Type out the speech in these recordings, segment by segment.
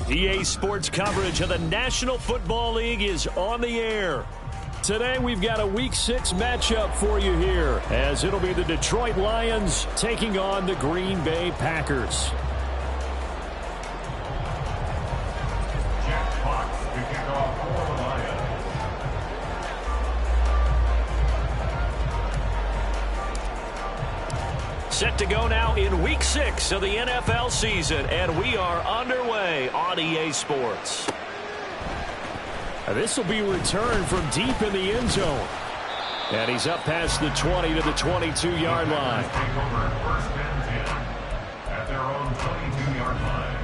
EA Sports coverage of the National Football League is on the air. Today we've got a Week 6 matchup for you here, as it'll be the Detroit Lions taking on the Green Bay Packers. Jack Fox to kick off for the Lions. Set to go now in Week 6 of the NFL season, and we are underway on EA Sports. This will be returned from deep in the end zone. And he's up past the 20 to the 22-yard line. Take over first and 10 at their own 22-yard line.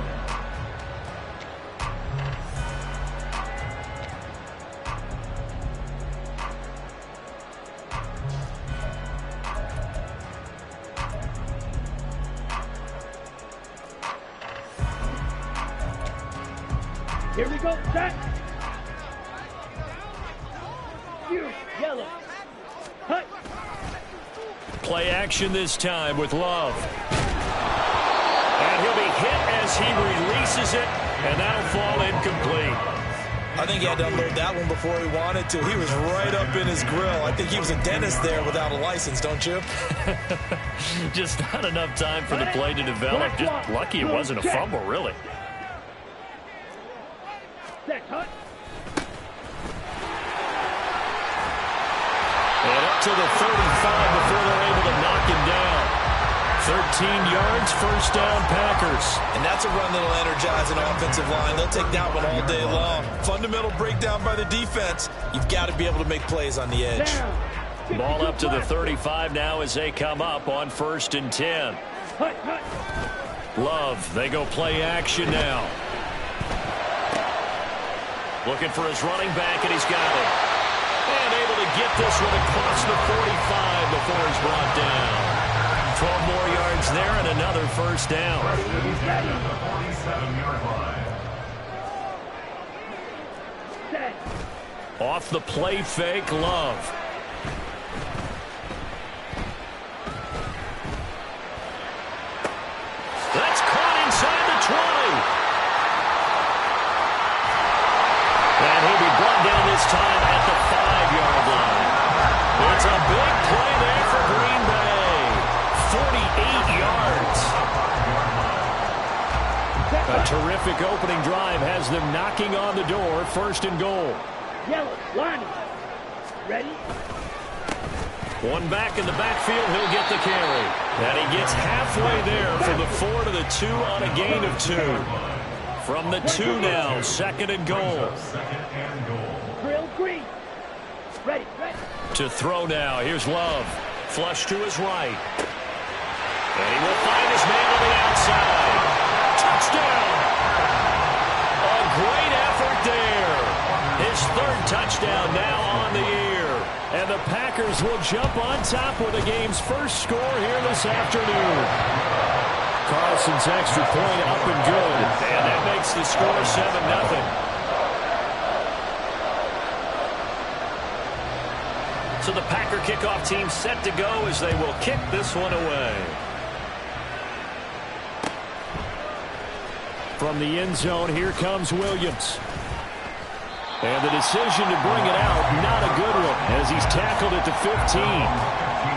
Here we go, set. Yellow. Hut. Play action this time with Love. And he'll be hit as he releases it, and that'll fall incomplete. I think he had to unload that one before he wanted to. He was right up in his grill. I think he was a dentist there without a license, don't you? Just not enough time for the play to develop. Just lucky it wasn't a fumble, really. Set, hut. And up to the 35 before they're able to knock him down. 13 yards, first down, Packers. And that's a run that'll energize an offensive line. They'll take that one all day long. Fundamental breakdown by the defense. You've got to be able to make plays on the edge. Ball up to the 35 now as they come up on 1st and 10. Love, they go play action now. Looking for his running back, and he's got it. And able to get this one across the 45 before he's brought down. 12 more yards there and another first down. The 47-yard line. Off the play fake, Love. That's caught inside the 20. And he'll be brought down this time at the 5-yard line. It's a big play there for Green Bay. 48 yards. A terrific opening drive has them knocking on the door. 1st and goal. Yellow, line. Ready? One back in the backfield, he'll get the carry. And he gets halfway there from the 4 to the 2 on a gain of 2. From the 2 now, 2nd and goal. Drill green. Ready, ready. To throw now, here's Love. Flush to his right. And he will find his man on the outside. Touchdown! A great effort there. His 3rd touchdown now on the year. And the Packers will jump on top with the game's first score here this afternoon. Carlson's extra point up and good. And that makes the score 7-0. So the Packer kickoff team set to go as they will kick this one away. From the end zone, here comes Williams. And the decision to bring it out, not a good one, as he's tackled at the 15.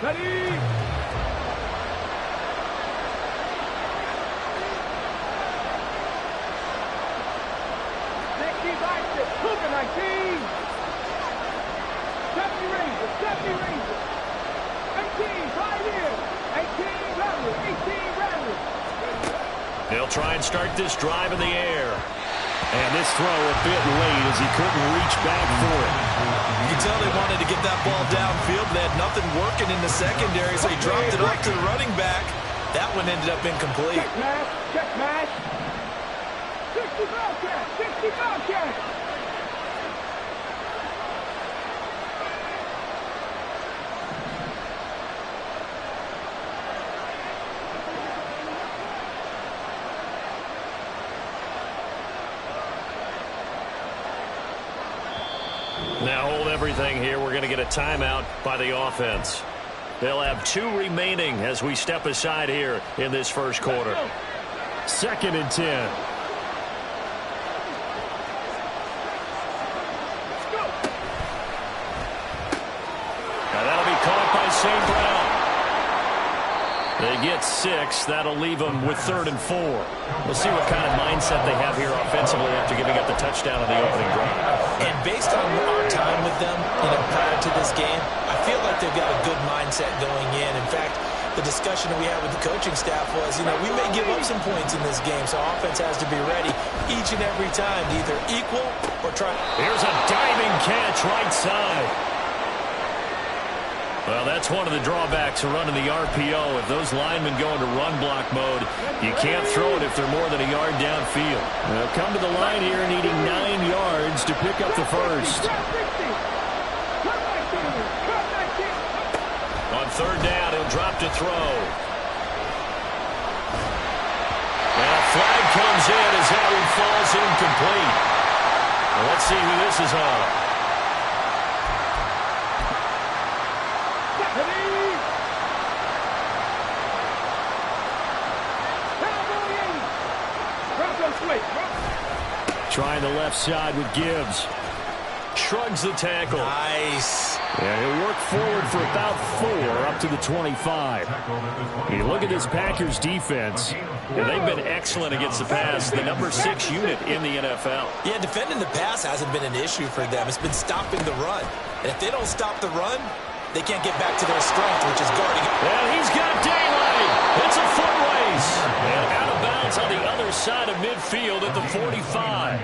Ready? Cougar 19. Safety Ranger, Safety Ranger. 18, right here. 18, Rattler, 18, Rattler. They'll try and start this drive in the air. And this throw a bit late as he couldn't reach back for it. You can tell they wanted to get that ball downfield. They had nothing working in the secondary, so he dropped it off to the running back. That one ended up incomplete. Check match, check match. 60 Bobcat, 60 Bobcat. everything here, we're going to get a timeout by the offense. They'll have 2 remaining as we step aside here in this first quarter. 2nd and 10. Now that'll be caught by St. Brown. They get 6. That'll leave them with 3rd and 4. We'll see what kind of mindset they have here offensively after giving up the touchdown on the opening drive. And based on our time with them, prior to this game, I feel like they've got a good mindset going in. In fact, the discussion that we had with the coaching staff was, we may give up some points in this game, so offense has to be ready each and every time to either equal or try. Here's a diving catch right side. Well, that's one of the drawbacks of running the RPO. If those linemen go into run block mode, you can't throw it if they're more than a yard downfield. They'll come to the line here needing 9 yards to pick up the first. On 3rd down, he'll drop to throw. And a flag comes in as Harry falls incomplete. Well, let's see who this is on. Trying the left side with Gibbs. Shrugs the tackle. Nice. Yeah, he'll work forward for about 4 up to the 25. You look at this Packers defense, and they've been excellent against the pass, the number 6 unit in the NFL. Yeah, defending the pass hasn't been an issue for them. It's been stopping the run. And if they don't stop the run, they can't get back to their strength, which is guarding. And he's got daylight. It's a foot race. And out of bounds on the other side of midfield at the 45.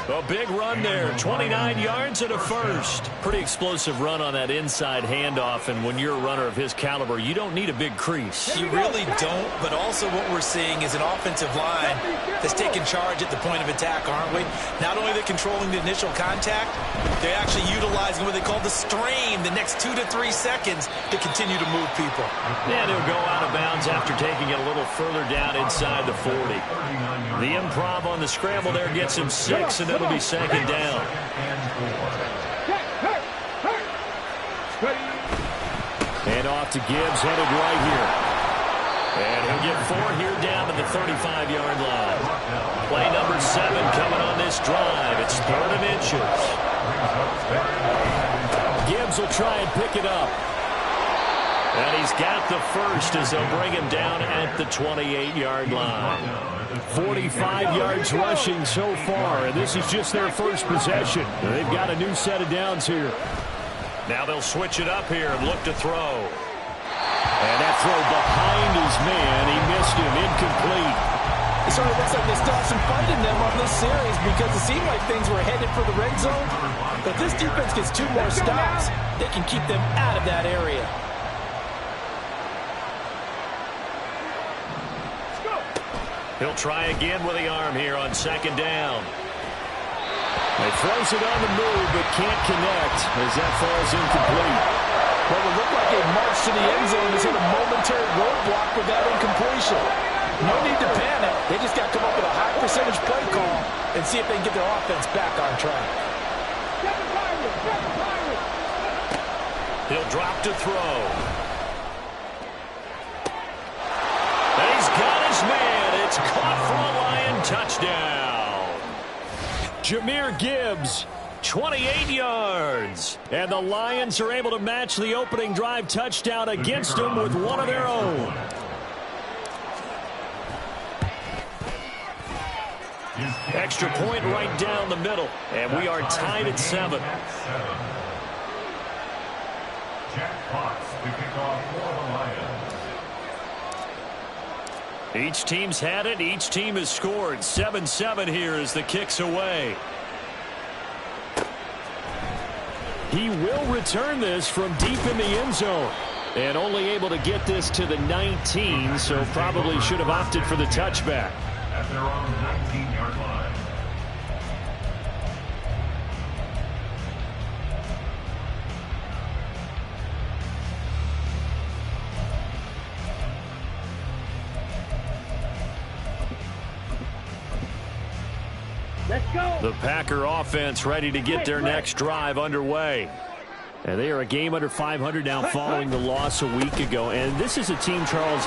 A big run there, 29 yards and a first. Pretty explosive run on that inside handoff, and when you're a runner of his caliber, you don't need a big crease. You really don't, but also what we're seeing is an offensive line that's taking charge at the point of attack, aren't we? Not only are they controlling the initial contact, they're actually utilizing what they call the strain, the next 2 to 3 seconds to continue to move people. And he'll go out of bounds after taking it a little further down inside the 40. The improv on the scramble there gets him 6, and it'll be 2nd down. And off to Gibbs, headed right here. And he'll get 4 here down to the 35-yard line. Play number 7 coming on this drive. It's 3rd and inches. Gibbs will try and pick it up. And he's got the first as they'll bring him down at the 28-yard line. 45 yards rushing so far, and this is just their first possession. They've got a new set of downs here. Now they'll switch it up here and look to throw. And that throw behind his man, he missed him, incomplete. It sort of looks like they still have some fight in them on this series because it seemed like things were headed for the red zone. But this defense gets 2 more stops, they can keep them out of that area. He'll try again with the arm here on 2nd down. He throws it on the move, but can't connect as that falls incomplete. Well, it looked like a march to the end zone has hit a momentary roadblock with that incompletion. No need to panic. They just got to come up with a high percentage play call and see if they can get their offense back on track. He'll drop to throw. And he's got his man. It's caught for a Lion touchdown. Jahmyr Gibbs, 28 yards. And the Lions are able to match the opening drive touchdown against them with one of their own. Extra point right down the middle. And we are tied at 7. Jack Fox to kick off for the Lions. Each team's had it. Each team has scored. 7-7 here as the kick's away. He will return this from deep in the end zone. And only able to get this to the 19, so probably should have opted for the touchback. At their own 19-yard line. Let's go. The Packer offense ready to get their next drive underway. And they are a game under 500 now following the loss a week ago. And this is a team, Charles,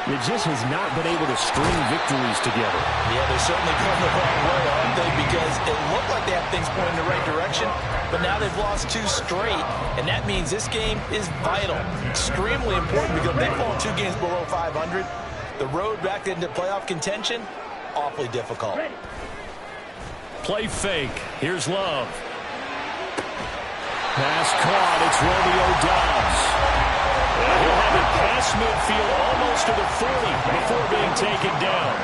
that just has not been able to string victories together. Yeah, they're certainly going the wrong way, aren't they? Because it looked like they have things pointing in the right direction, but now they've lost 2 straight, and that means this game is vital, extremely important, because they've fallen 2 games below 500. The road back into playoff contention, awfully difficult. Play fake. Here's Love. Pass caught. It's Romeo Doubs. And he'll have it past midfield almost to the 40 before being taken down.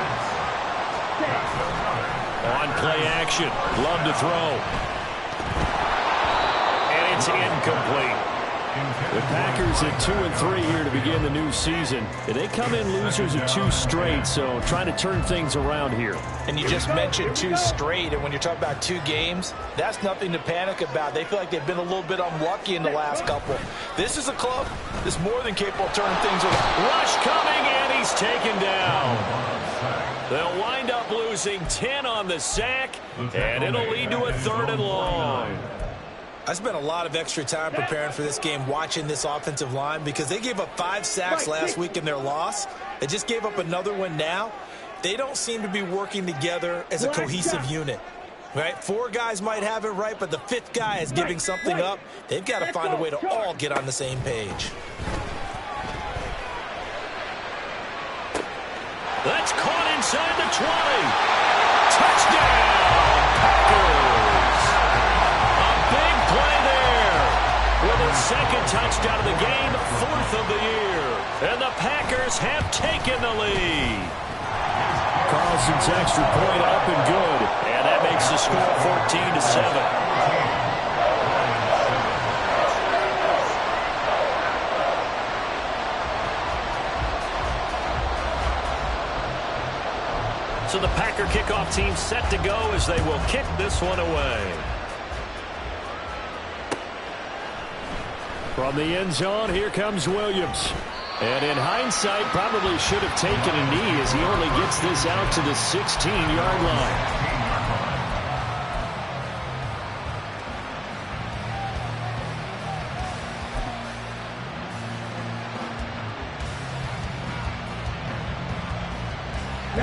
On play action. Love to throw. And it's incomplete. The Packers at 2-3 here to begin the new season. They come in losers of 2 straight, so trying to turn things around here. And you just mentioned 2 straight, and when you're talking about 2 games, that's nothing to panic about. They feel like they've been a little bit unlucky in the last couple. This is a club that's more than capable of turning things around. Rush coming, and he's taken down. They'll wind up losing 10 on the sack, and it'll lead to a 3rd and long. I spent a lot of extra time preparing for this game, watching this offensive line, because they gave up 5 sacks last week in their loss. They just gave up another one now. They don't seem to be working together as a cohesive unit. Right? 4 guys might have it right, but the 5th guy is giving something up. They've got to find a way to all get on the same page. That's caught inside the 20. Touchdown, Packers. A big play there. With his 2nd touchdown of the game, 4th of the year. And the Packers have taken the lead. Carlson's extra point up and good. And that makes the score 14-7. So the Packer kickoff team set to go as they will kick this one away. From the end zone, here comes Williams. And in hindsight, probably should have taken a knee as he only gets this out to the 16-yard line.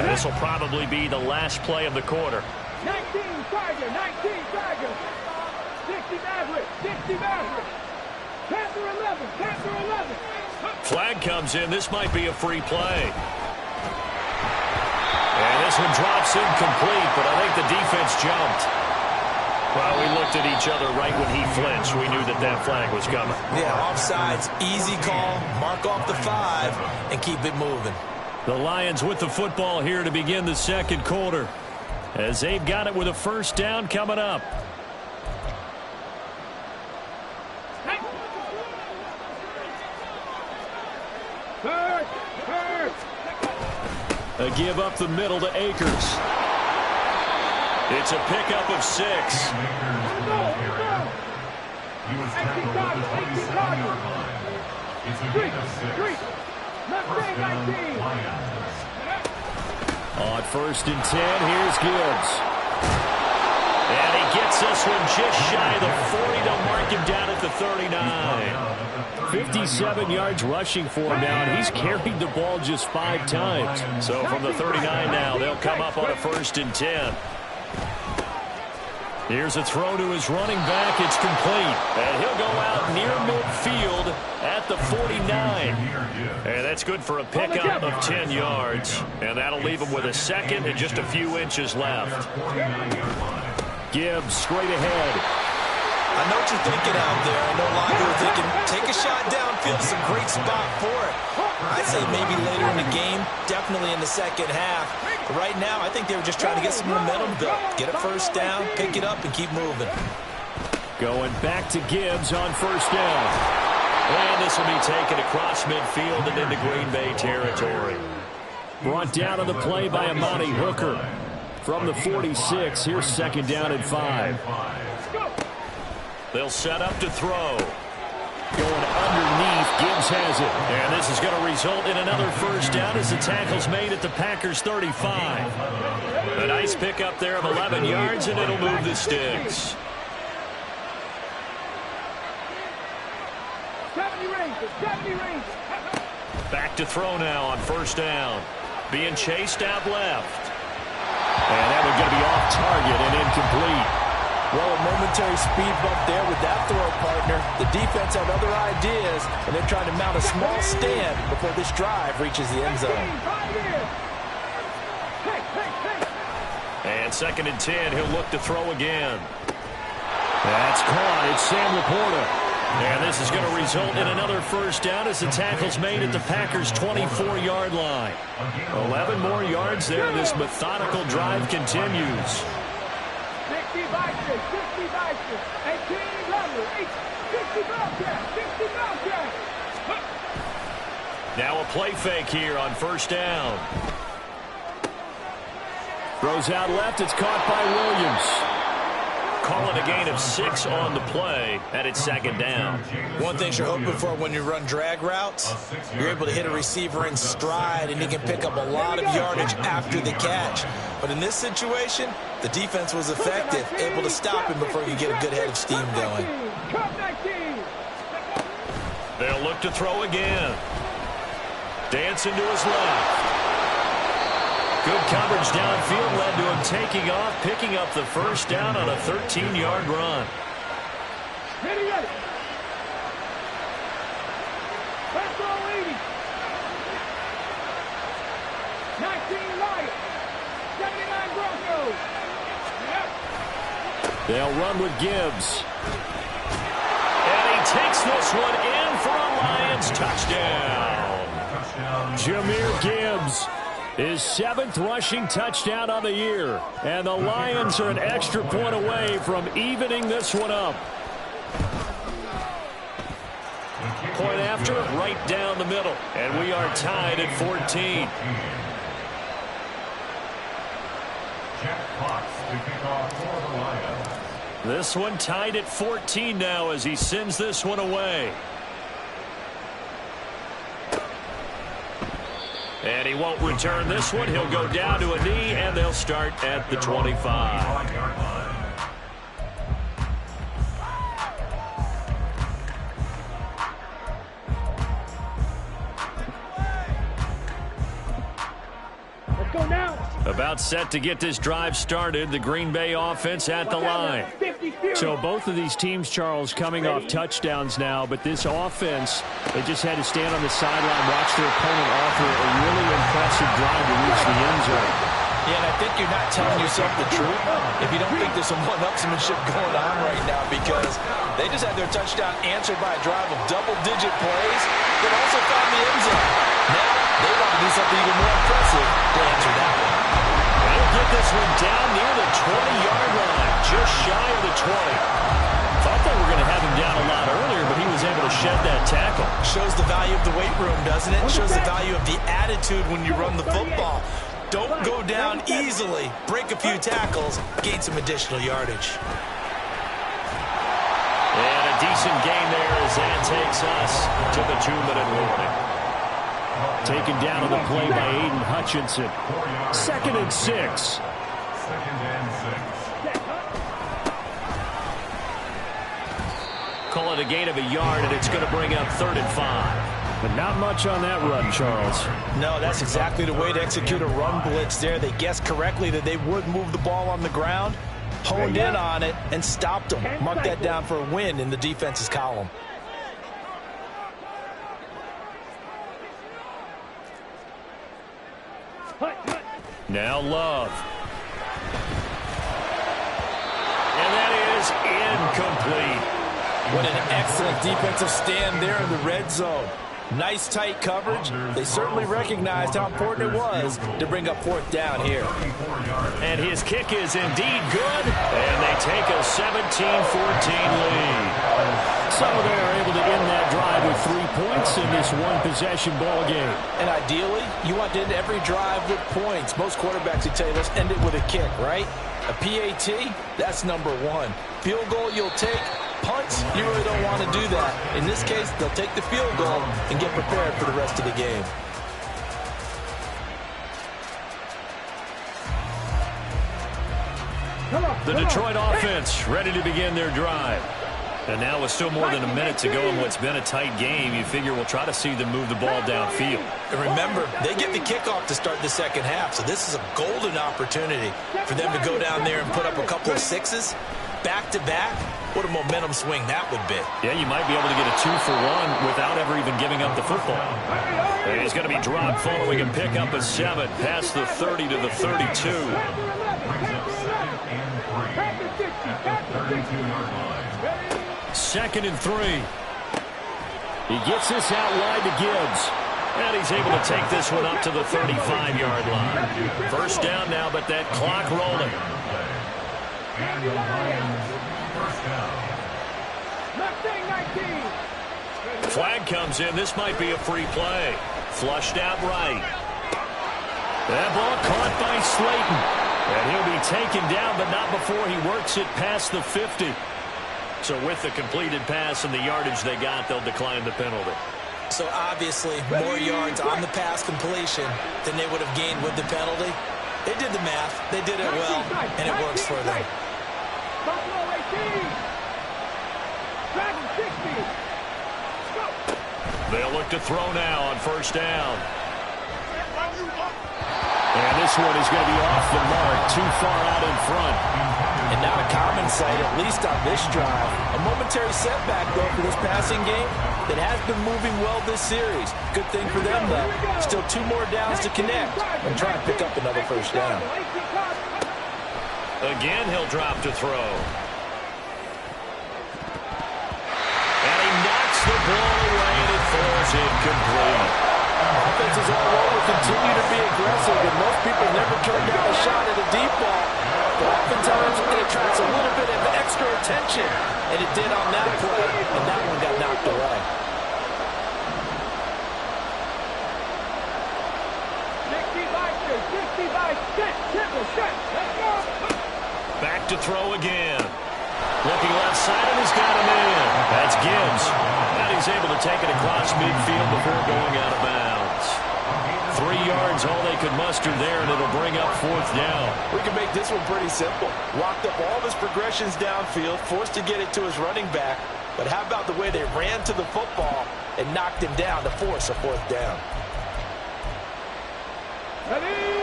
This will probably be the last play of the quarter. 19 Tiger, 19 Tiger. 60 Maverick, 60 Maverick. Panther 11, Panther 11. Flag comes in. This might be a free play. And this one drops incomplete, but I think the defense jumped. Well, we looked at each other right when he flinched. We knew that that flag was coming. Yeah, offsides, easy call, mark off the 5, and keep it moving. The Lions with the football here to begin the 2nd quarter, as they've got it with a 1st down coming up. A give up the middle to Akers. It's a pickup of 6. He was tackled at the 27-yard line. It's a gain of 6. First down, Lions. On 1st and 10, here's Gibbs. And he gets this one just shy of the 40 to mark him down at the 39. 57 yards rushing for him now, and he's carried the ball just 5 times. So from the 39 now, they'll come up on a 1st and 10. Here's a throw to his running back. It's complete. And he'll go out near midfield at the 49. And that's good for a pickup of 10 yards. And that'll leave him with a 2nd and just a few inches left. Gibbs straight ahead. I know what you're thinking out there. I know a lot of you are thinking, take a shot downfield. It's a great spot for it. I'd say maybe later in the game, definitely in the 2nd half. But right now, I think they were just trying to get some momentum built. Get a 1st down, pick it up, and keep moving. Going back to Gibbs on 1st down. And this will be taken across midfield and into Green Bay territory. Brought down on the play by Amani Hooker. From the 46, here's 2nd down and 5. They'll set up to throw. Going underneath, Gibbs has it. And this is going to result in another first down as the tackle's made at the Packers 35. A nice pickup there of 11 yards, and it'll move the sticks. 70 Rangers, 70 Rangers. Back to throw now on first down. Being chased out left. And that one's going to be off target and incomplete. Well, a momentary speed bump there with that throw, partner. The defense had other ideas, and they're trying to mount a small stand before this drive reaches the end zone. And 2nd and 10, he'll look to throw again. That's caught. It's Sam Laporta. And this is going to result in another first down as the tackle's made at the Packers' 24-yard line. 11 more yards there. This methodical drive continues. 60 Vikings, 60 Vikings, 18 London, 60 Bobcats, 60 Bobcats. Now a play fake here on first down. Throws out left. It's caught by Williams. Calling a gain of 6 on the play, and it's 2nd down. One thing you're hoping for when you run drag routes, you're able to hit a receiver in stride, and he can pick up a lot of yardage after the catch. But in this situation, the defense was effective, able to stop him before he could get a good head of steam going. They'll look to throw again. Dancing to his left. Good coverage downfield led to him taking off, picking up the first down on a 13-yard run. Ready, ready. Let's go, 80. 19 Lions. 79 Broncos. Yep. They'll run with Gibbs. And he takes this one in for a Lions touchdown. Jahmyr Gibbs. His 7th rushing touchdown on the year. And the Lions are an extra point away from evening this one up. Point after, right down the middle. And we are tied at 14. Jack Fox to kick off for the Lions. This one tied at 14 now as he sends this one away. And he won't return this one. He'll go down to a knee, and they'll start at the 25. Let's go now. About set to get this drive started. The Green Bay offense at the line. So both of these teams, Charles, coming off touchdowns now, but this offense, they just had to stand on the sideline, watch their opponent offer a really impressive drive to reach the end zone. Yeah, and I think you're not telling yourself the truth if you don't think there's some one-upsmanship going on right now, because they just had their touchdown answered by a drive of double-digit plays that also found the end zone. Now they want to do something even more impressive to answer that one. They'll get this one down near the 20-yard line, just shy of the 20. Thought they were going to have him down a lot earlier, but he was able to shed that tackle. Shows the value of the weight room, doesn't it? Shows the value of the attitude when you run the football. Don't go down easily. Break a few tackles, gain some additional yardage. And a decent gain there as that takes us to the 2-minute warning. Taken down on the play by Aiden Hutchinson. 2nd and 6. 2nd and 6. Call it a gain of a yard, and it's going to bring up 3rd and 5. But not much on that run, Charles. No, that's exactly the way to execute a run blitz there. They guessed correctly that they would move the ball on the ground, honed in on it, and stopped them. Mark that down for a win in the defense's column. Now Love. And that is incomplete. What an excellent defensive stand there in the red zone. Nice tight coverage. They certainly recognized how important it was to bring up 4th down here. And his kick is indeed good. And they take a 17-14 lead. So they are able to end that drive with 3 points in this one-possession ball game. And ideally, you want to end every drive with points. Most quarterbacks would tell you, let's end it with a kick, right? A PAT, that's number 1. Field goal you'll take, punts, you really don't want to do that. In this case, they'll take the field goal and get prepared for the rest of the game. The Detroit offense ready to begin their drive. And now with still more than a minute to go in what's been a tight game, you figure we'll try to see them move the ball downfield. And remember, they get the kickoff to start the second half, so this is a golden opportunity for them to go down there and put up a couple of sixes back-to-back. What a momentum swing that would be. Yeah, you might be able to get a 2-for-1 without ever even giving up the football. And he's going to be dropped following a pickup of 7 past the 30 to the 32. Second and 3. He gets this out wide to Gibbs. And he's able to take this one up to the 35-yard line. First down now, but that clock rolling. And the Lions, first down. Flag comes in. This might be a free play. Flushed out right. That ball caught by Slayton. And he'll be taken down, but not before he works it past the 50. So with the completed pass and the yardage they got, they'll decline the penalty. So obviously, more yards on the pass completion than they would have gained with the penalty. They did the math. They did it well, and it works for them. Buffalo 18. Dragon 60. They'll look to throw now on first down. And this one is going to be off the mark, too far out in front. And not a common sight, at least on this drive. A momentary setback, though, for this passing game that has been moving well this series. Good thing for them, though. Still 2 more downs to connect and try to pick up another first down. Again, he'll drop to throw. And he knocks the ball away, and it falls incomplete. Offenses all over continue to be aggressive, and most people never turn down a shot at a deep ball. But oftentimes, it attracts a little bit of extra attention, and it did on that play, and that one got knocked away. 60-by-6, let's go. Back to throw again. Looking left side, and he's got him in. That's Gibbs. And he's able to take it across midfield before going out of bounds. 3 yards, all they could muster there, and it'll bring up fourth down. We can make this one pretty simple. Locked up all of his progressions downfield, forced to get it to his running back. But how about the way they ran to the football and knocked him down to force a fourth down?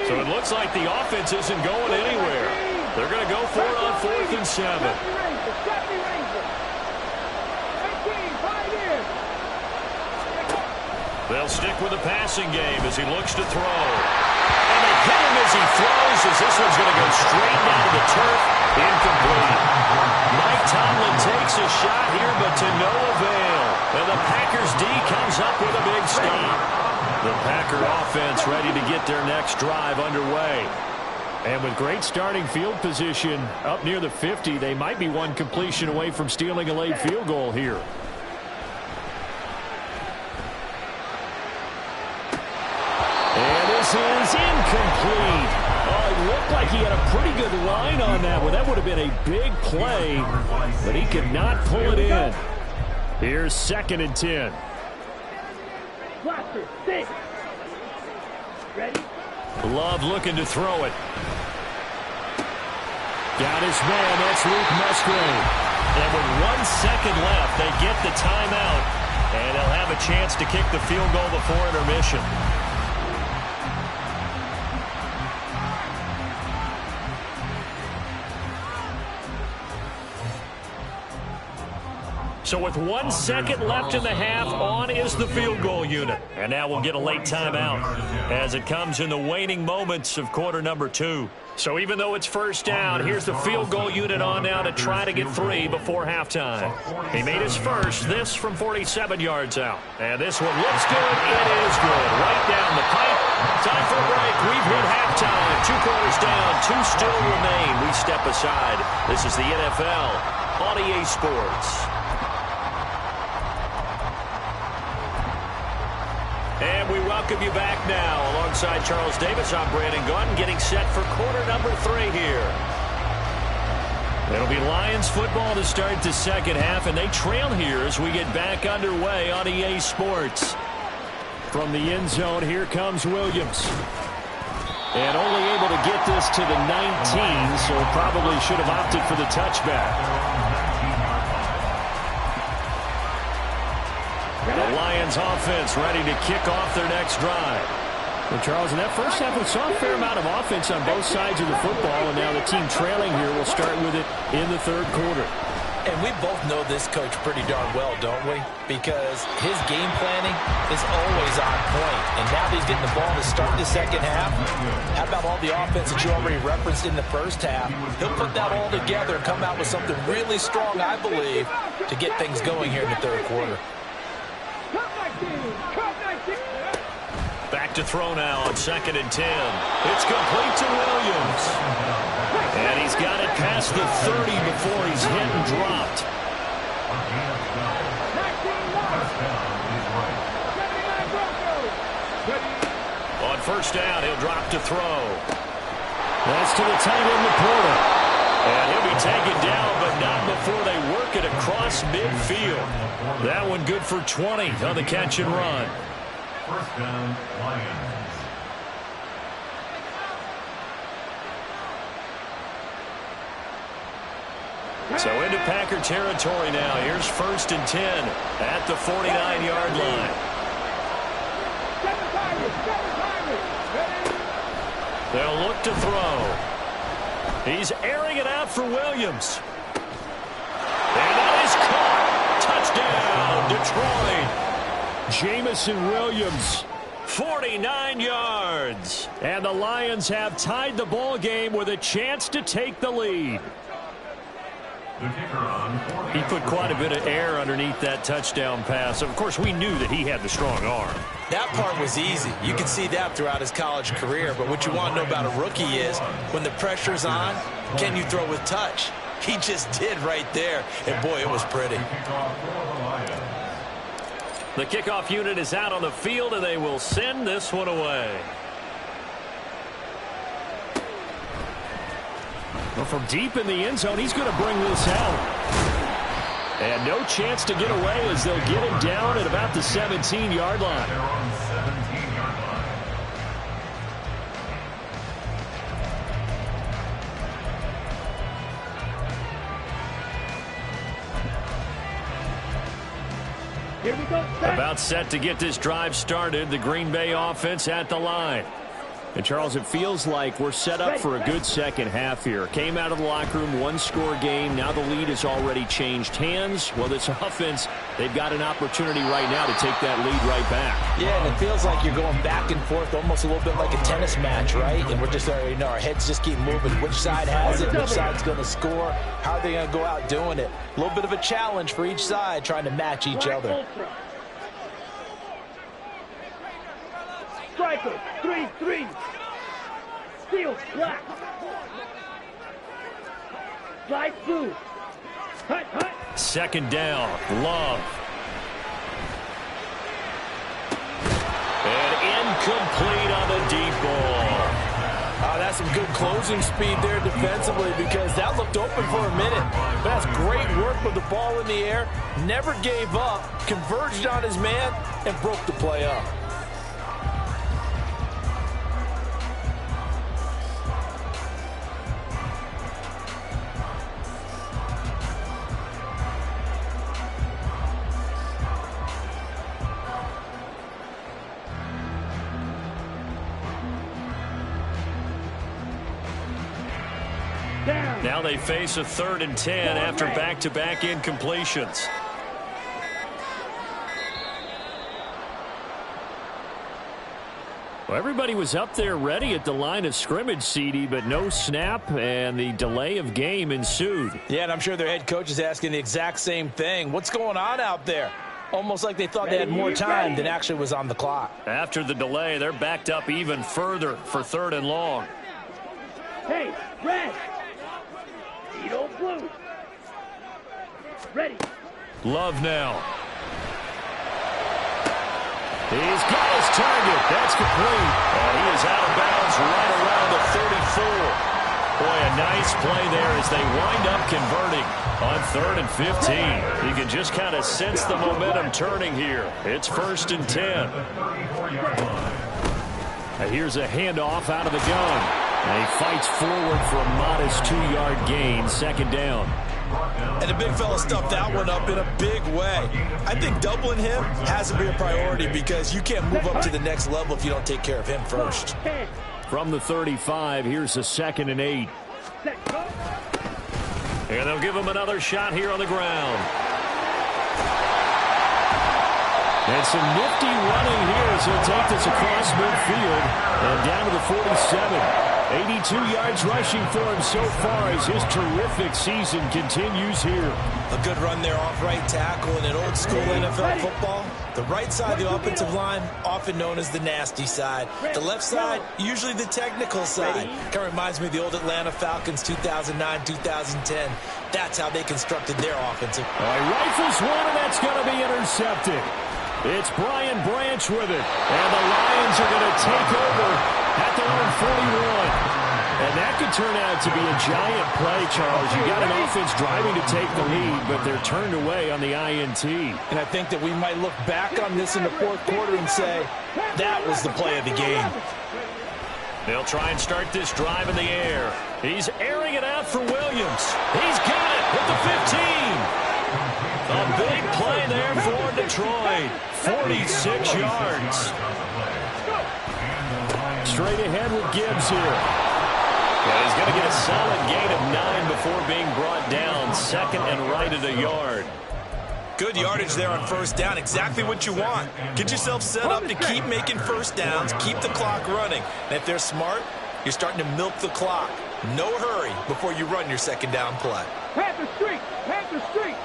So it looks like the offense isn't going anywhere. They're going to go for it on 4th and 7. They'll stick with the passing game as he looks to throw. And they hit him as he throws, as this one's going to go straight down to the turf. Incomplete. Mike Tomlin takes a shot here, but to no avail. And the Packers D comes up with a big stop. The Packer offense ready to get their next drive underway. And with great starting field position up near the 50, they might be one completion away from stealing a late field goal here. And this is incomplete. Oh, it looked like he had a pretty good line on that one. That would have been a big play, but he could not pull it in. Here's 2nd and 10. Ready? Love looking to throw it. Got his man, that's Luke Musgrave. And with 1 second left, they get the timeout, and they'll have a chance to kick the field goal before intermission. So with 1 second left in the half, on is the field goal unit. And now we'll get a late timeout as it comes in the waning moments of quarter number 2. So even though it's first down, here's the field goal unit on now to try to get 3 before halftime. He made his first, this from 47 yards out. And this one looks good. It is good. Right down the pipe. Time for a break. We've hit halftime. 2 quarters down. 2 still remain. We step aside. This is the NFL on EA Sports. And we welcome you back now. Alongside Charles Davis, I'm Brandon Gaudin, getting set for quarter number 3 here. It'll be Lions football to start the second half, and they trail here as we get back underway on EA Sports. From the end zone, here comes Williams. And only able to get this to the 19, so probably should have opted for the touchback. The Lions offense ready to kick off their next drive. Well, Charles, in that first half, we saw a fair amount of offense on both sides of the football, and now the team trailing here will start with it in the third quarter. And we both know this coach pretty darn well, don't we? Because his game planning is always on point. And now that he's getting the ball to start the second half, how about all the offense that you already referenced in the first half? He'll put that all together and come out with something really strong, I believe, to get things going here in the third quarter. Back to throw now on 2nd and 10. It's complete to Williams. And he's got it past the 30 before he's hit and dropped. On first down, he'll drop to throw. That's to the tight end, Laporta. And he'll be taken down, but not before they work it across midfield. That one good for 20 on the catch and run. First down, Lions. So into Packer territory now. Here's 1st and 10 at the 49-yard line. They'll look to throw. He's airing it out for Williams. And that is caught. Touchdown, Detroit. Jamison Williams, 49 yards. And the Lions have tied the ball game with a chance to take the lead. He put quite a bit of air underneath that touchdown pass. Of course, we knew that he had the strong arm. That part was easy. You can see that throughout his college career. But what you want to know about a rookie is when the pressure's on, can you throw with touch? He just did right there. And, boy, it was pretty. The kickoff unit is out on the field, and they will send this one away. Well, from deep in the end zone, he's going to bring this out. And no chance to get away as they'll get him down at about the 17-yard line. They're on the 17-yard line. Here we go. About set to get this drive started. The Green Bay offense at the line. And, Charles, it feels like we're set up for a good second half here. Came out of the locker room, one-score game. Now the lead has already changed hands. Well, this offense, they've got an opportunity right now to take that lead right back. Yeah, and it feels like you're going back and forth almost a little bit like a tennis match, right? And we're just already know our heads just keep moving. Which side has it? Which side's going to score? How are they going to go out doing it? A little bit of a challenge for each side trying to match each other. Striker, 3-3. Steel, black. Slide blue. Hut, hut. 2nd down, Love. And incomplete on the deep ball. That's some good closing speed there defensively because that looked open for a minute. But that's great work with the ball in the air. Never gave up, converged on his man, and broke the play up. Now they face a 3rd and 10 after back-to-back incompletions. Well, everybody was up there ready at the line of scrimmage, CD, but no snap, and the delay of game ensued. Yeah, and I'm sure their head coach is asking the exact same thing. What's going on out there? Almost like they thought they had more time than actually was on the clock. After the delay, they're backed up even further for 3rd and long. Hey, red. Edo blue. Ready. Love now. He's got his target. That's complete. And he is out of bounds right around the 34. Boy, a nice play there as they wind up converting on 3rd and 15. You can just kind of sense the momentum turning here. It's 1st and 10. Now here's a handoff out of the gun. And he fights forward for a modest 2-yard gain, 2nd down. And the big fella stuffed that one up in a big way. I think doubling him has to be a priority because you can't move up to the next level if you don't take care of him first. From the 35, here's a 2nd and 8. And they'll give him another shot here on the ground. And some nifty running here as he'll take this across midfield and down to the 47. 82 yards rushing for him so far as his terrific season continues here. A good run there off right tackle in an old school NFL football. The right side of the offensive line, often known as the nasty side. The left side, usually the technical side. Kind of reminds me of the old Atlanta Falcons 2009-2010. That's how they constructed their offensive. All right, rifles one, and that's going to be intercepted. It's Brian Branch with it, and the Lions are going to take over at their own 41. And that could turn out to be a giant play, Charles. You got an offense driving to take the lead, but they're turned away on the INT. And I think that we might look back on this in the 4th quarter and say, that was the play of the game. They'll try and start this drive in the air. He's airing it out for Williams. He's got it with the 15. A big play there for Detroit. 46 yards. Straight ahead with Gibbs here. And he's going to get a solid gain of 9 before being brought down. 2nd and right at a yard. Good yardage there on 1st down. Exactly what you want. Get yourself set up to keep making 1st downs, keep the clock running. And if they're smart, you're starting to milk the clock. No hurry before you run your 2nd down play. Panther Street! Panther Street!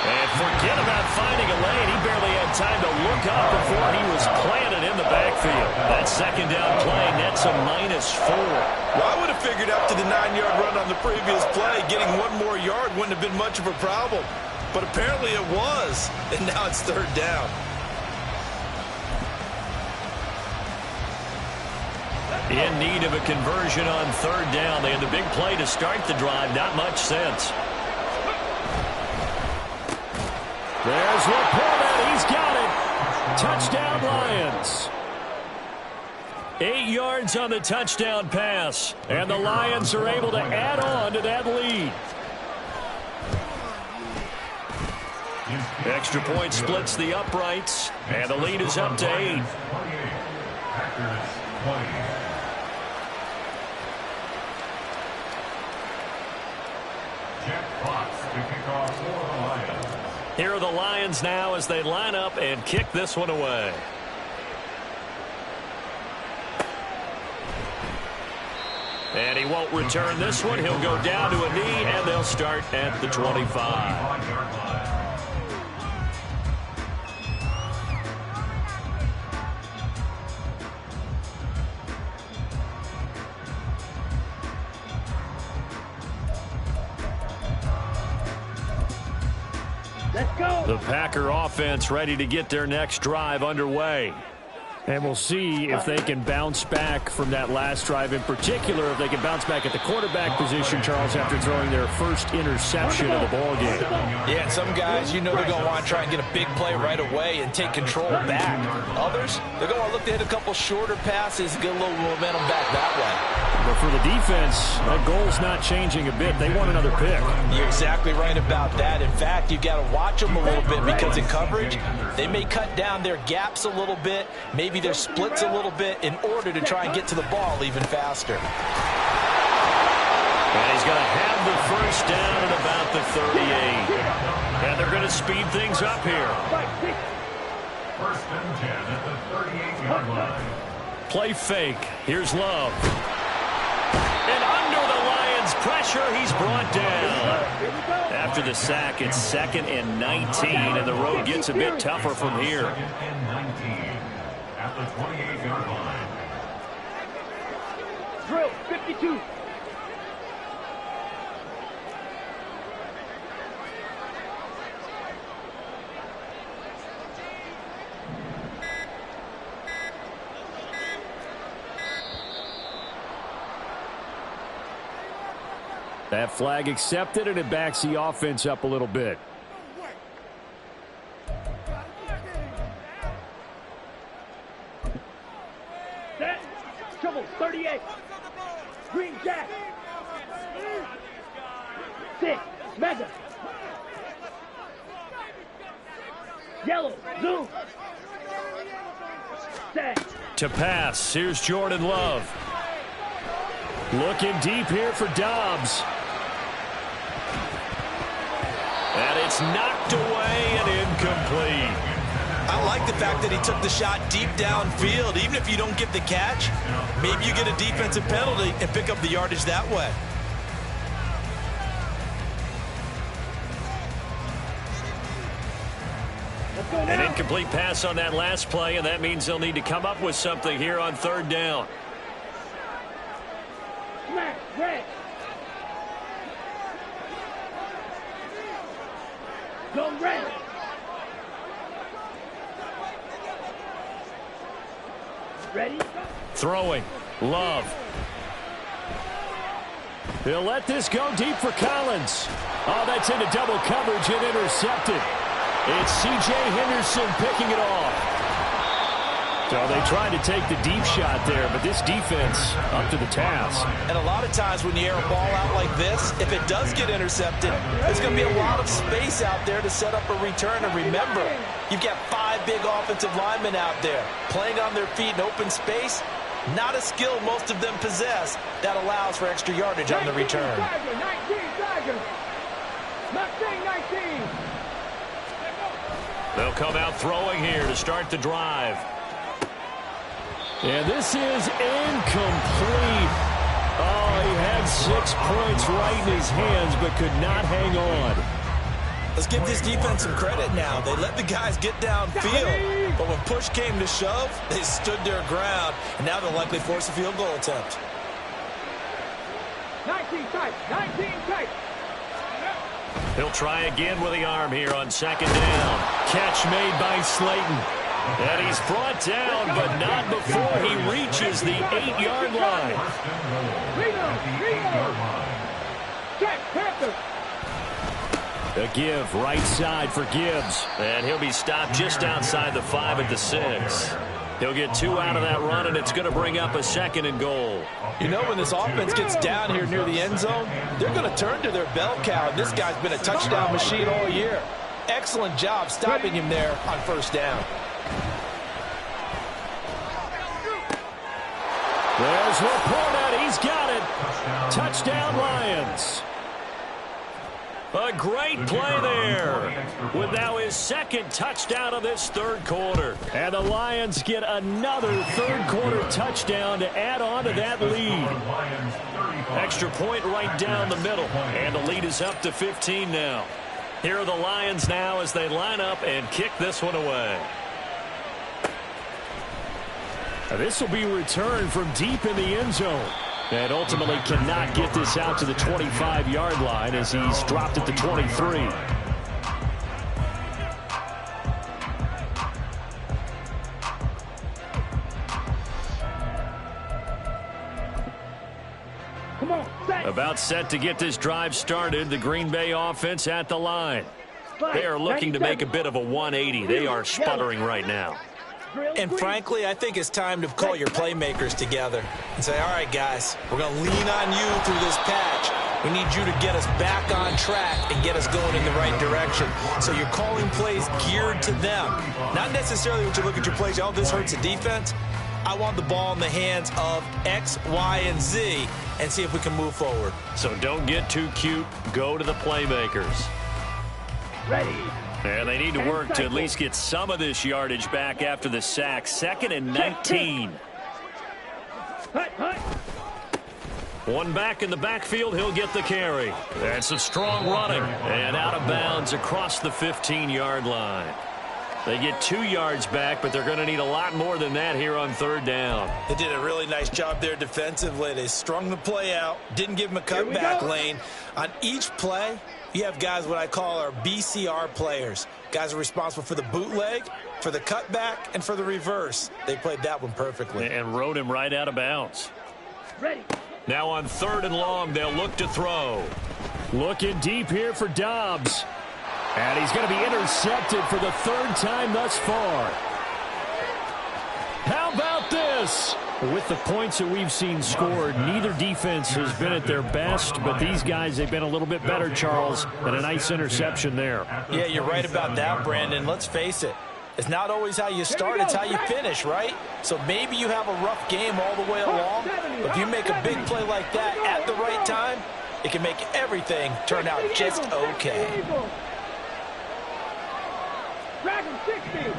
And forget about finding a lane. He barely had time to look up before he was planted in the backfield. That 2nd down play nets a -4. Well, I would have figured after the 9-yard run on the previous play, getting 1 more yard wouldn't have been much of a problem. But apparently it was, and now it's 3rd down. In need of a conversion on 3rd down. They had the big play to start the drive. Not much sense. There's Laporta. He's got it. Touchdown, Lions. 8 yards on the touchdown pass. And the Lions are able to add on to that lead. Extra point splits the uprights. And the lead is up to 8. Jack Fox to kick off for the Lions. Here are the Lions now as they line up and kick this one away. And he won't return this one. He'll go down to a knee, and they'll start at the 25. Let's go! The Packer offense ready to get their next drive underway. And we'll see if they can bounce back from that last drive. In particular, if they can bounce back at the quarterback position, Charles, after throwing their first interception of the ballgame. Yeah, and some guys, you know they're going to want to try and get a big play right away and take control back. Others, they're going to want to look to hit a couple shorter passes and get a little momentum back that way. But for the defense, that goal's not changing a bit. They want another pick. You're exactly right about that. In fact, you've got to watch them a little bit because in coverage, they may cut down their gaps a little bit, maybe their splits a little bit in order to try and get to the ball even faster. And he's going to have the first down at about the 38. And they're going to speed things up here. 1st and 10 at the 38-yard line. Play fake. Here's Love. And under the Lions' pressure, he's brought down. After the sack, it's 2nd and 19, and the road gets a bit tougher from here. 2nd and 19 at the 28-yard line. Drill, 52. That flag accepted, and it backs the offense up a little bit. Set. Trouble 38. Green Jack. 6. Mega. Yellow. Zoom. Set. To pass, here's Jordan Love. Looking deep here for Dobbs. And it's knocked away and incomplete. I like the fact that he took the shot deep downfield. Even if you don't get the catch, maybe you get a defensive penalty and pick up the yardage that way. An incomplete pass on that last play, and that means they'll need to come up with something here on 3rd down. Smash. Red. Go red. Ready? Throwing. Love. He'll let this go deep for Collins. Oh, that's into double coverage and intercepted. It's C.J. Henderson picking it off. So they tried to take the deep shot there, but this defense up to the task. And a lot of times when you air a ball out like this, if it does get intercepted, there's going to be a lot of space out there to set up a return. And remember, you've got 5 big offensive linemen out there playing on their feet in open space. Not a skill most of them possess that allows for extra yardage on the return. 19 Tigers. Mustang 19. They'll come out throwing here to start the drive. And this is incomplete. Oh, he had 6 points right in his hands, but could not hang on. Let's give this defense some credit now. They let the guys get downfield, but when push came to shove, they stood their ground, and now they'll likely force a field goal attempt. 19 tight. 19 tight. He'll try again with the arm here on 2nd down. Catch made by Slayton. And he's brought down, but not before he reaches the 8-yard line. Check, Panther. A give right side for Gibbs. And he'll be stopped just outside the 5 at the 6. He'll get 2 out of that run, and it's going to bring up a 2nd and goal. You know, when this offense gets down here near the end zone, they're going to turn to their bell cow. This guy's been a touchdown machine all year. Excellent job stopping him there on 1st down. There's Laporta. He's got it. Touchdown, Lions. A great play there with now his 2nd touchdown of this 3rd quarter. And the Lions get another 3rd quarter touchdown to add on to that lead. Extra point right down the middle. And the lead is up to 15 now. Here are the Lions now as they line up and kick this one away. This will be returned from deep in the end zone. And ultimately cannot get this out to the 25-yard line as he's dropped at the 23. Come on, set. About set to get this drive started. The Green Bay offense at the line. They are looking to make a bit of a 180. They are sputtering right now. And frankly, I think it's time to call your playmakers together and say, all right, guys, we're going to lean on you through this patch. We need you to get us back on track and get us going in the right direction. So you're calling plays geared to them. Not necessarily what you look at your plays, oh, this hurts the defense. I want the ball in the hands of X, Y, and Z and see if we can move forward. So don't get too cute. Go to the playmakers. Ready. And they need to work to at least get some of this yardage back after the sack. 2nd and 19. One back in the backfield. He'll get the carry. And some strong running. And out of bounds across the 15-yard line. They get 2 yards back, but they're going to need a lot more than that here on 3rd down. They did a really nice job there defensively. They strung the play out, didn't give him a cutback lane. On each play, you have guys what I call our BCR players. Guys are responsible for the bootleg, for the cutback, and for the reverse. They played that one perfectly. And rode him right out of bounds. Ready. Now on 3rd and long, they'll look to throw. Looking deep here for Dobbs. And he's going to be intercepted for the third time thus far. How about this? With the points that we've seen scored, neither defense has been at their best, but these guys, they've been a little bit better, Charles, and a nice interception there. Yeah, you're right about that, Brandon. Let's face it. It's not always how you start, it's how you finish, right? So maybe you have a rough game all the way along, but if you make a big play like that at the right time, it can make everything turn out just okay. Dragon 60.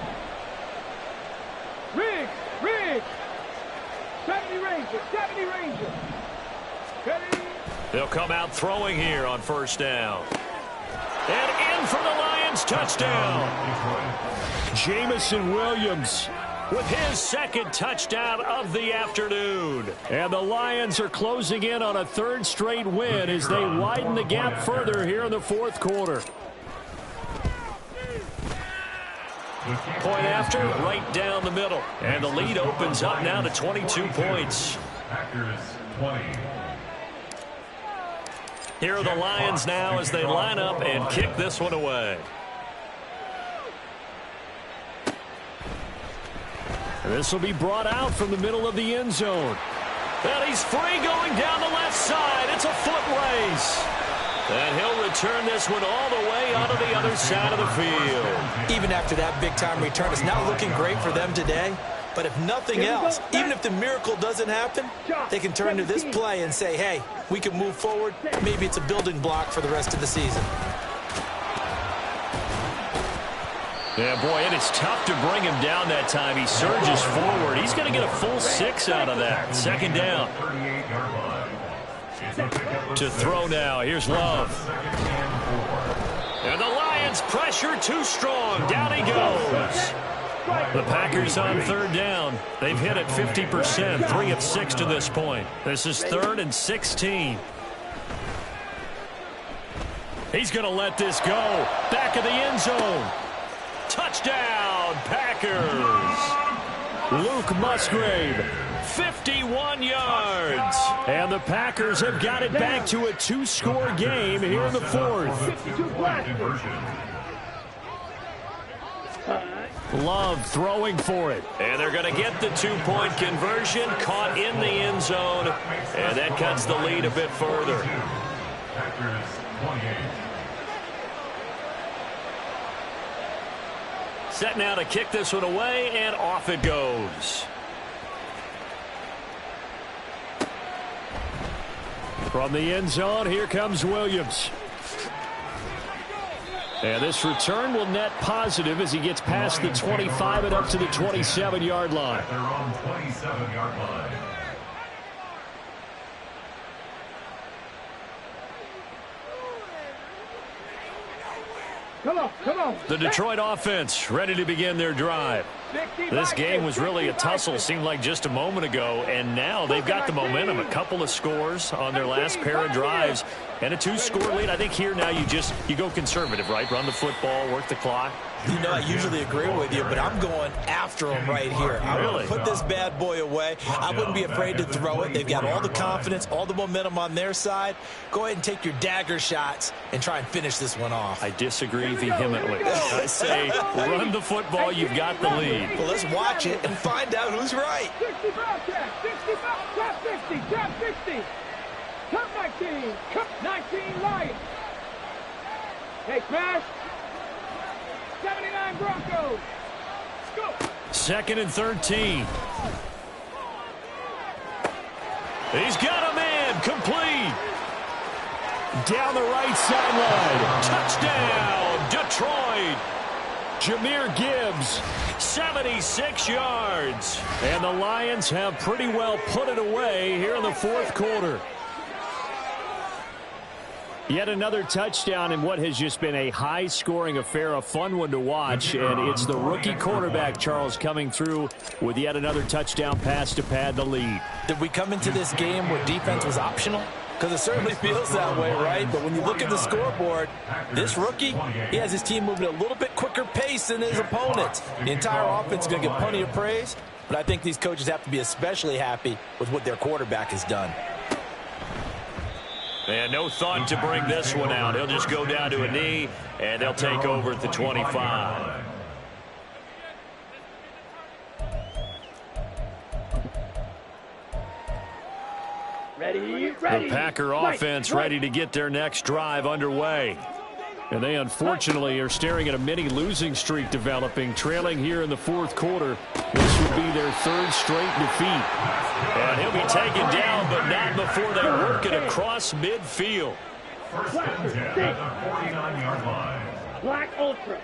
Riggs. 70 Ranger. Ready? They'll come out throwing here on first down. And in for the Lions, touchdown. Jameson Williams with his second touchdown of the afternoon. And the Lions are closing in on a third straight win as they widen the gap further here in the fourth quarter. Point after, right down the middle. And the lead opens up now to 22 points. Packers 20. Here are the Lions now as they line up and kick this one away. This will be brought out from the middle of the end zone. And he's free going down the left side. It's a foot race. And he'll return this one all the way onto the other side of the field. Even after that big-time return, it's not looking great for them today. But if nothing else, even if the miracle doesn't happen, they can turn to this play and say, hey, we can move forward. Maybe it's a building block for the rest of the season. Yeah, boy, it is tough to bring him down that time. He surges forward. He's going to get a full 6 out of that. Second down. To throw now. Here's Love. And the Lions pressure too strong. Down he goes. The Packers on third down. They've hit it 50%, 3 of 6 to this point. This is 3rd and 16. He's going to let this go. Back of the end zone. Touchdown, Packers. Luke Musgrave, 51 yards. And the Packers have got it back to a 2-score game here in the fourth. Love throwing for it. And they're going to get the 2-point conversion, caught in the end zone. And that cuts the lead a bit further. Packers 28. Set now to kick this one away, and off it goes. From the end zone, here comes Williams. And this return will net positive as he gets past the 25 and up to the 27-yard line. They're on 27-yard line. Come on. The Detroit offense ready to begin their drive. This game was really a tussle, seemed like just a moment ago, and now they've got the momentum. A couple of scores on their last pair of drives and a 2-score lead. I think here now you go conservative, right? Run the football, work the clock. You know, I usually agree with you, but I'm going after them right here. I want to put this bad boy away. I wouldn't be afraid to throw it. They've got all the confidence, all the momentum on their side. Go ahead and take your dagger shots and try and finish this one off. I disagree vehemently. I say run the football. You've got the lead. Well, let's watch it and find out who's right. 60 Bobcat, 60, top 60, top 60, top 19, top 19 Lions. Hey, smash. 79 Broncos. Go. 2nd and 13. He's got a man. Complete. Down the right sideline. Touchdown, Detroit. Jahmyr Gibbs, 76 yards. And the Lions have pretty well put it away here in the fourth quarter. Yet another touchdown in what has just been a high-scoring affair, a fun one to watch. And it's the rookie quarterback, Charles, coming through with yet another touchdown pass to pad the lead. Did we come into this game where defense was optional? Because it certainly feels that way, right? But when you look at the scoreboard, this rookie, he has his team moving at a little bit quicker pace than his opponents. The entire offense is going to get plenty of praise, but I think these coaches have to be especially happy with what their quarterback has done. And no thought to bring this one out. He'll just go down to a knee, and they'll take over at the 25. Ready. The Packer offense ready to get their next drive underway. And they unfortunately are staring at a mini losing streak developing, trailing here in the fourth quarter. This would be their third straight defeat. And he'll be taken down, but not before they work it across midfield. First and 10 at the 49-yard line. Black Ultra.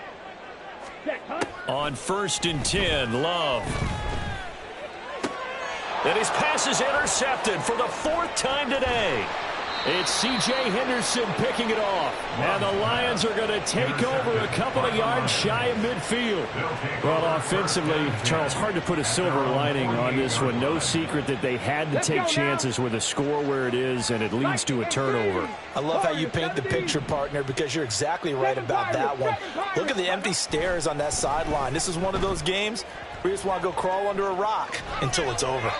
On 1st and 10, Love. And his pass is intercepted for the 4th time today. It's C.J. Henderson picking it off. And the Lions are going to take over a couple of yards shy of midfield. Well, offensively, Charles, hard to put a silver lining on this one. No secret that they had to take chances with a score where it is, and it leads to a turnover. I love how you paint the picture, partner, because you're exactly right about that one. Look at the empty stares on that sideline. This is one of those games where you just want to go crawl under a rock until it's over.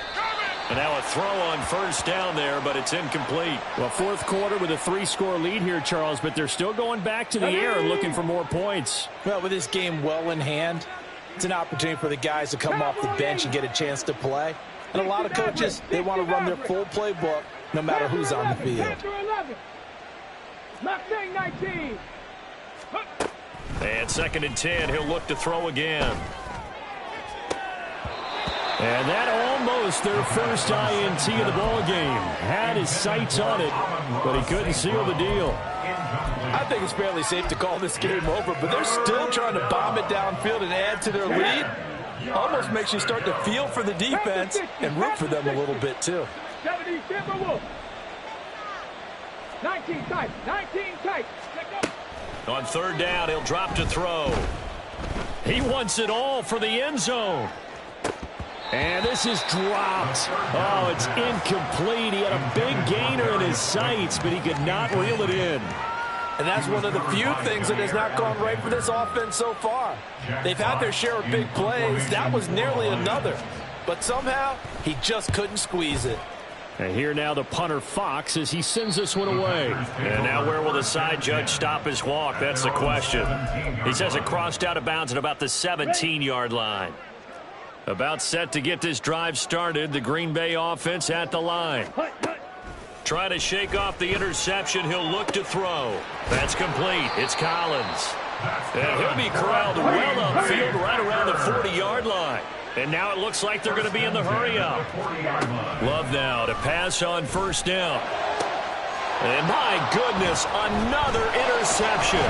And now a throw on 1st down there, but it's incomplete. Well, fourth quarter with a 3-score lead here, Charles, but they're still going back to the air and looking for more points. Well, with this game well in hand, it's an opportunity for the guys to come off the bench and get a chance to play. And a lot of coaches, they want to run their full playbook no matter who's on the field. Mustang 19. And 2nd and 10, he'll look to throw again. And that almost their first INT of the ball game. Had his sights on it, but he couldn't seal the deal. I think it's fairly safe to call this game over, but they're still trying to bomb it downfield and add to their lead. Almost makes you start to feel for the defense and root for them a little bit, too. 70 Timberwolves. 19 tight. On 3rd down, he'll drop to throw. He wants it all for the end zone. And this is dropped. Oh, it's incomplete. He had a big gainer in his sights, but he could not reel it in. And that's one of the few things that has not gone right for this offense so far. They've had their share of big plays. That was nearly another. But somehow, he just couldn't squeeze it. And here now the punter Fox as he sends this one away. And now where will the side judge stop his walk? That's the question. He says it crossed out of bounds at about the 17-yard line. About set to get this drive started. The Green Bay offense at the line. Trying to shake off the interception. He'll look to throw. That's complete. It's Collins. And he'll be corralled well upfield right around the 40-yard line. And now it looks like they're going to be in the hurry-up. Love now to pass on 1st down. And my goodness, another interception.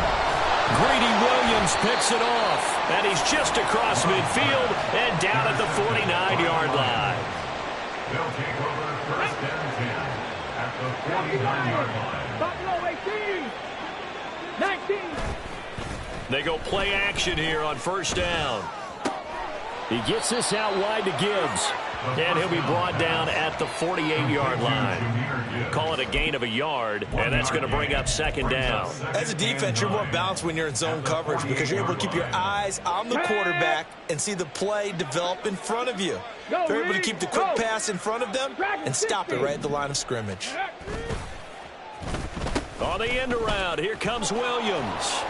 Greedy Williams picks it off. And he's just across midfield and down at the 49-yard line. They'll take over 1st and 10 at the 49-yard line. Buffalo 18. 19. They go play action here on 1st down. He gets this out wide to Gibbs. And he'll be brought down at the 48-yard line. Call it a gain of a yard, and that's going to bring up 2nd down. As a defense, you're more balanced when you're in zone coverage because you're able to keep your eyes on the quarterback and see the play develop in front of you. They're able to keep the quick pass in front of them and stop it right at the line of scrimmage. On the end around, here comes Williams.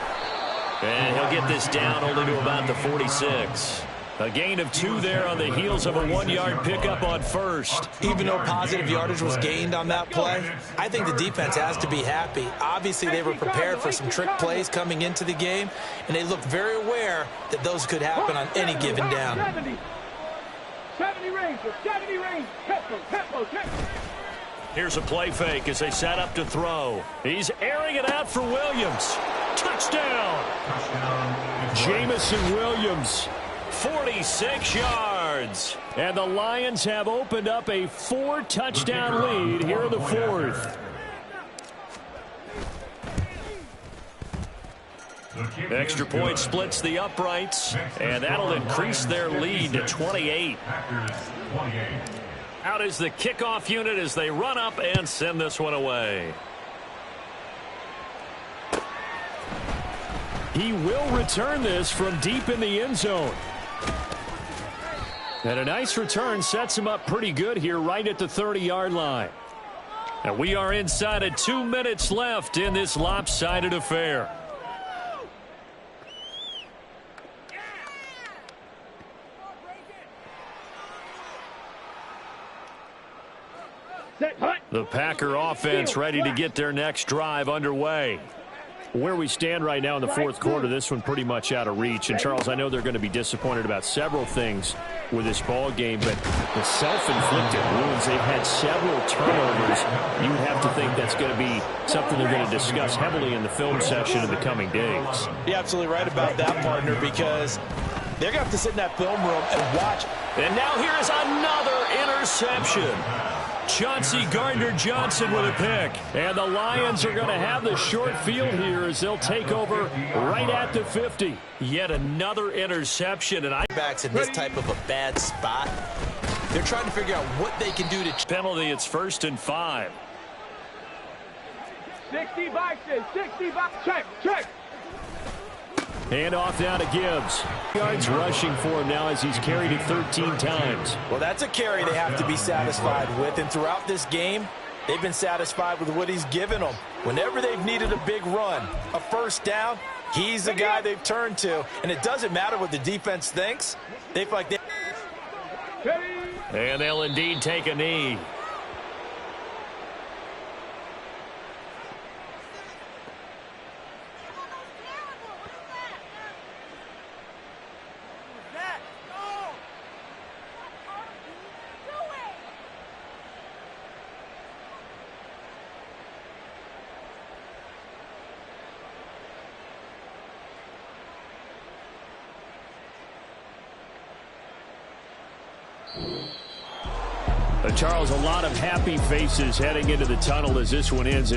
And he'll get this down only to about the 46. A gain of 2 there on the heels of a 1-yard pickup on 1st. Even though positive yardage was gained on that play, I think the defense has to be happy. Obviously, they were prepared for some trick plays coming into the game, and they looked very aware that those could happen on any given down. 70 Rangers, 70 Rangers, tempo. Here's a play fake as they set up to throw. He's airing it out for Williams. Touchdown! Jamison Williams. 46 yards. And the Lions have opened up a 4-touchdown lead here in the 4th. Extra point splits the uprights, and that'll increase their lead to 28. Out is the kickoff unit as they run up and send this one away. He will return this from deep in the end zone. And a nice return sets him up pretty good here right at the 30-yard line. And we are inside of 2 minutes left in this lopsided affair. The Packer offense ready to get their next drive underway. Where we stand right now in the fourth quarter, this one pretty much out of reach. And, Charles, I know they're going to be disappointed about several things with this ball game, but the self-inflicted wounds, they've had several turnovers. You have to think that's going to be something they're going to discuss heavily in the film session in the coming days. You're absolutely right about that, partner, because they're going to have to sit in that film room and watch. And now here is another interception. Chauncey Gardner-Johnson with a pick. And the Lions are going to have the short field here as they'll take over right at the 50. Yet another interception. And backs in this type of a bad spot, they're trying to figure out what they can do to penalty. It's 1st and 5. 60 boxes, 60 boxes. Check. Hand off now to Gibbs. Yards rushing for him now as he's carried it 13 times. Well, that's a carry they have to be satisfied with. And throughout this game, they've been satisfied with what he's given them. Whenever they've needed a big run, a first down, he's the guy they've turned to. And it doesn't matter what the defense thinks. They feel like they... And they'll indeed take a knee. Charles, a lot of happy faces heading into the tunnel as this one ends.